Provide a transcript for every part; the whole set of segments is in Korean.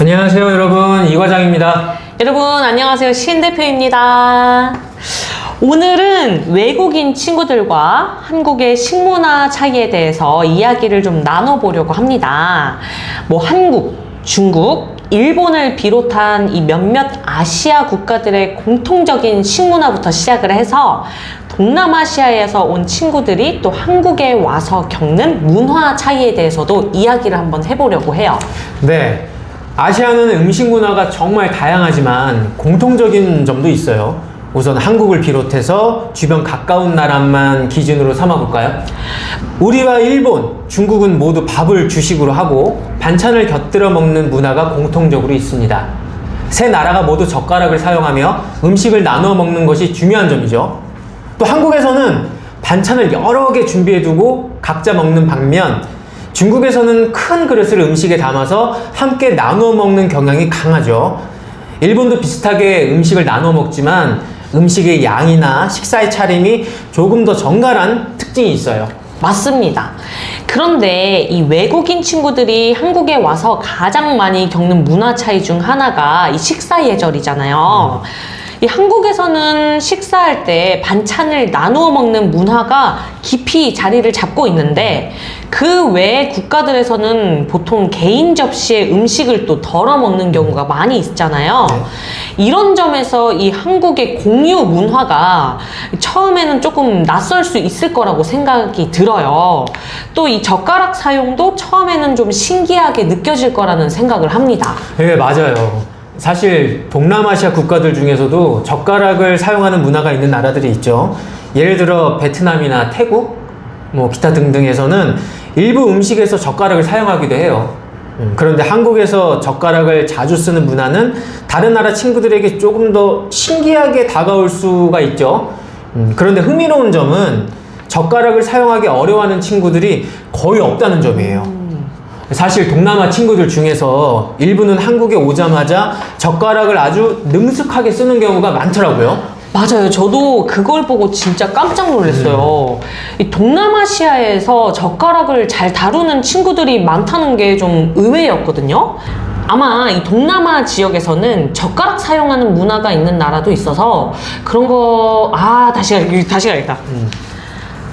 안녕하세요 여러분, 이 과장입니다. 여러분 안녕하세요, 신 대표입니다. 오늘은 외국인 친구들과 한국의 식문화 차이에 대해서 이야기를 좀 나눠보려고 합니다. 뭐 한국, 중국, 일본을 비롯한 이 몇몇 아시아 국가들의 공통적인 식문화부터 시작을 해서 동남아시아에서 온 친구들이 또 한국에 와서 겪는 문화 차이에 대해서도 이야기를 한번 해보려고 해요. 네, 아시아는 음식 문화가 정말 다양하지만 공통적인 점도 있어요. 우선 한국을 비롯해서 주변 가까운 나라만 기준으로 삼아볼까요? 우리와 일본, 중국은 모두 밥을 주식으로 하고 반찬을 곁들여 먹는 문화가 공통적으로 있습니다. 세 나라가 모두 젓가락을 사용하며 음식을 나누어 먹는 것이 중요한 점이죠. 또 한국에서는 반찬을 여러 개 준비해두고 각자 먹는 반면 중국에서는 큰 그릇을 음식에 담아서 함께 나누어 먹는 경향이 강하죠. 일본도 비슷하게 음식을 나누어 먹지만 음식의 양이나 식사의 차림이 조금 더 정갈한 특징이 있어요. 맞습니다. 그런데 이 외국인 친구들이 한국에 와서 가장 많이 겪는 문화 차이 중 하나가 이 식사 예절이잖아요. 이 한국에서는 식사할 때 반찬을 나누어 먹는 문화가 깊이 자리를 잡고 있는데 그 외의 국가들에서는 보통 개인 접시에 음식을 또 덜어 먹는 경우가 많이 있잖아요. 이런 점에서 이 한국의 공유 문화가 처음에는 조금 낯설 수 있을 거라고 생각이 들어요. 또 이 젓가락 사용도 처음에는 좀 신기하게 느껴질 거라는 생각을 합니다. 네, 맞아요. 사실 동남아시아 국가들 중에서도 젓가락을 사용하는 문화가 있는 나라들이 있죠. 예를 들어 베트남이나 태국, 기타 등등에서는 일부 음식에서 젓가락을 사용하기도 해요. 그런데 한국에서 젓가락을 자주 쓰는 문화는 다른 나라 친구들에게 조금 더 신기하게 다가올 수가 있죠. 그런데 흥미로운 점은 젓가락을 사용하기 어려워하는 친구들이 거의 없다는 점이에요. 사실 동남아 친구들 중에서 일부는 한국에 오자마자 젓가락을 아주 능숙하게 쓰는 경우가 많더라고요. 맞아요. 저도 그걸 보고 진짜 깜짝 놀랐어요. 이 동남아시아에서 젓가락을 잘 다루는 친구들이 많다는 게 좀 의외였거든요. 아마 이 동남아 지역에서는 젓가락 사용하는 문화가 있는 나라도 있어서 그런 거, 다시 가야겠다.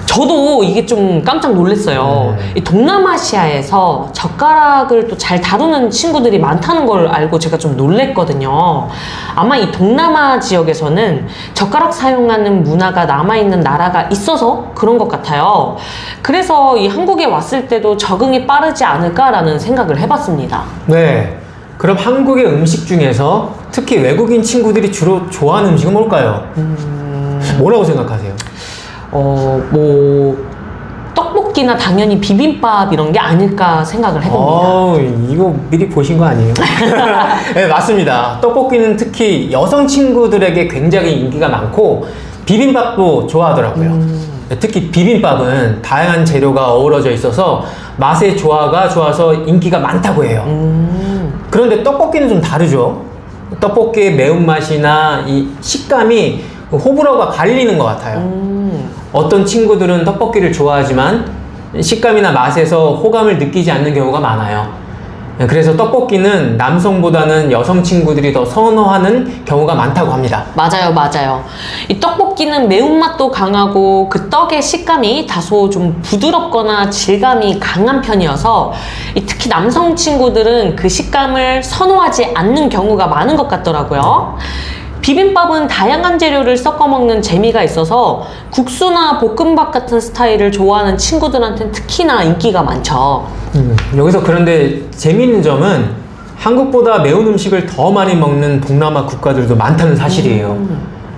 저도 이게 좀 깜짝 놀랐어요. 이 동남아시아에서 젓가락을 또 잘 다루는 친구들이 많다는 걸 알고 제가 좀 놀랬거든요. 아마 이 동남아 지역에서는 젓가락 사용하는 문화가 남아있는 나라가 있어서 그런 것 같아요. 그래서 이 한국에 왔을 때도 적응이 빠르지 않을까라는 생각을 해봤습니다. 네. 그럼 한국의 음식 중에서 특히 외국인 친구들이 주로 좋아하는 음식은 뭘까요? 뭐라고 생각하세요? 떡볶이나 당연히 비빔밥 이런 게 아닐까 생각을 해봅니다. 이거 미리 보신 거 아니에요? 네, 맞습니다. 떡볶이는 특히 여성 친구들에게 굉장히 인기가 많고 비빔밥도 좋아하더라고요. 특히 비빔밥은 다양한 재료가 어우러져 있어서 맛의 조화가 좋아서 인기가 많다고 해요. 그런데 떡볶이는 좀 다르죠. 떡볶이의 매운맛이나 이 식감이 호불호가 갈리는 것 같아요. 어떤 친구들은 떡볶이를 좋아하지만 식감이나 맛에서 호감을 느끼지 않는 경우가 많아요. 그래서 떡볶이는 남성보다는 여성 친구들이 더 선호하는 경우가 많다고 합니다. 맞아요. 이 떡볶이는 매운맛도 강하고 그 떡의 식감이 다소 좀 부드럽거나 질감이 강한 편이어서 특히 남성 친구들은 그 식감을 선호하지 않는 경우가 많은 것 같더라고요. 비빔밥은 다양한 재료를 섞어 먹는 재미가 있어서 국수나 볶음밥 같은 스타일을 좋아하는 친구들한테는 특히나 인기가 많죠. 여기서 그런데 재미있는 점은 한국보다 매운 음식을 더 많이 먹는 동남아 국가들도 많다는 사실이에요.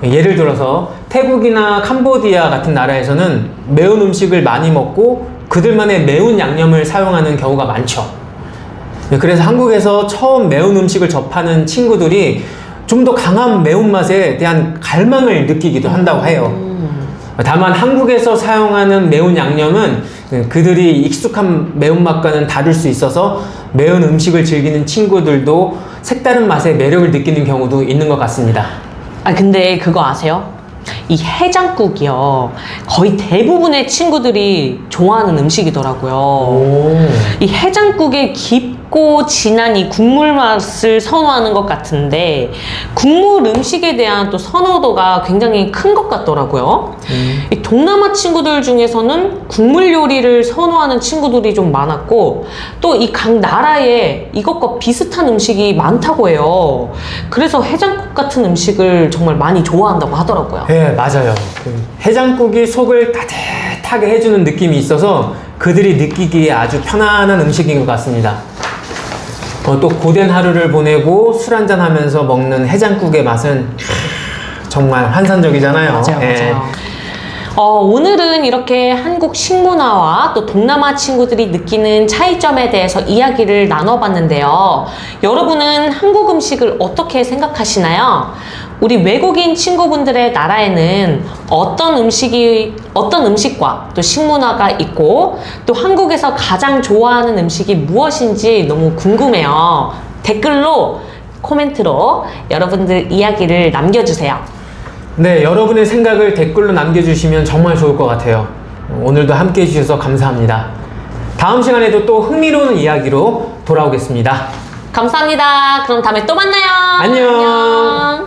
예를 들어서 태국이나 캄보디아 같은 나라에서는 매운 음식을 많이 먹고 그들만의 매운 양념을 사용하는 경우가 많죠. 그래서 한국에서 처음 매운 음식을 접하는 친구들이 좀 더 강한 매운맛에 대한 갈망을 느끼기도 한다고 해요. 다만 한국에서 사용하는 매운 양념은 그들이 익숙한 매운맛과는 다를 수 있어서 매운 음식을 즐기는 친구들도 색다른 맛의 매력을 느끼는 경우도 있는 것 같습니다. 근데 그거 아세요? 이 해장국이요. 거의 대부분의 친구들이 좋아하는 음식이더라고요. 오. 이 해장국의 깊고 진한 이 국물 맛을 선호하는 것 같은데 국물 음식에 대한 또 선호도가 굉장히 큰 것 같더라고요. 이 동남아 친구들 중에서는 국물 요리를 선호하는 친구들이 좀 많았고 또 이 각 나라에 이것과 비슷한 음식이 많다고 해요. 그래서 해장국 같은 음식을 정말 많이 좋아한다고 하더라고요. 네, 맞아요. 그 해장국이 속을 따뜻하게 해주는 느낌이 있어서 그들이 느끼기에 아주 편안한 음식인 것 같습니다. 또 고된 하루를 보내고 술 한잔 하면서 먹는 해장국의 맛은 정말 환상적이잖아요. 맞아요, 예. 맞아요. 오늘은 이렇게 한국 식문화와 또 동남아 친구들이 느끼는 차이점에 대해서 이야기를 나눠봤는데요. 여러분은 한국 음식을 어떻게 생각하시나요? 우리 외국인 친구분들의 나라에는 어떤 음식과 또 식문화가 있고 또 한국에서 가장 좋아하는 음식이 무엇인지 너무 궁금해요. 댓글로 코멘트로 여러분들 이야기를 남겨주세요. 네, 여러분의 생각을 댓글로 남겨주시면 정말 좋을 것 같아요. 오늘도 함께 해주셔서 감사합니다. 다음 시간에도 또 흥미로운 이야기로 돌아오겠습니다. 감사합니다. 그럼 다음에 또 만나요. 안녕. 안녕.